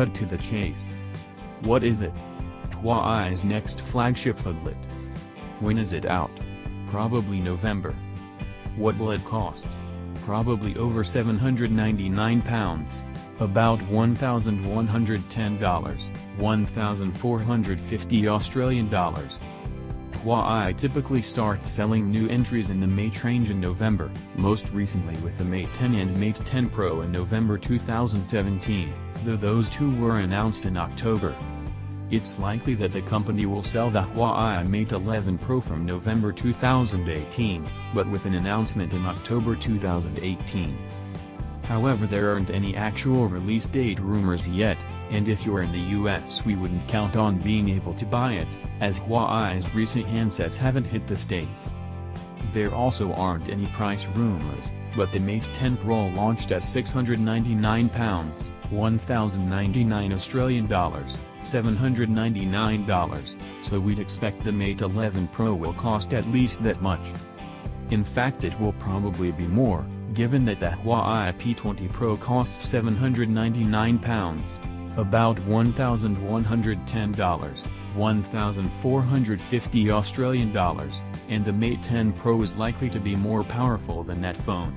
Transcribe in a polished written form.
cut to the chase. What is it? Huawei's next flagship phablet. When is it out? Probably November. What will it cost? Probably over £799, about $1,110, $1,450 Australian dollars. Huawei typically starts selling new entries in the Mate range in November, most recently with the Mate 10 and Mate 10 Pro in November 2017, though those two were announced in October. It's likely that the company will sell the Huawei Mate 11 Pro from November 2018, but with an announcement in October 2018. However, there aren't any actual release date rumors yet, and if you're in the US we wouldn't count on being able to buy it, as Huawei's recent handsets haven't hit the States. There also aren't any price rumors, but the Mate 10 Pro launched at £699, $1,099 Australian dollars, $799, so we'd expect the Mate 11 Pro will cost at least that much. In fact, it will probably be more, given that the Huawei P20 Pro costs £799, about $1,110, $1,450 Australian dollars, and the Mate 10 Pro is likely to be more powerful than that phone.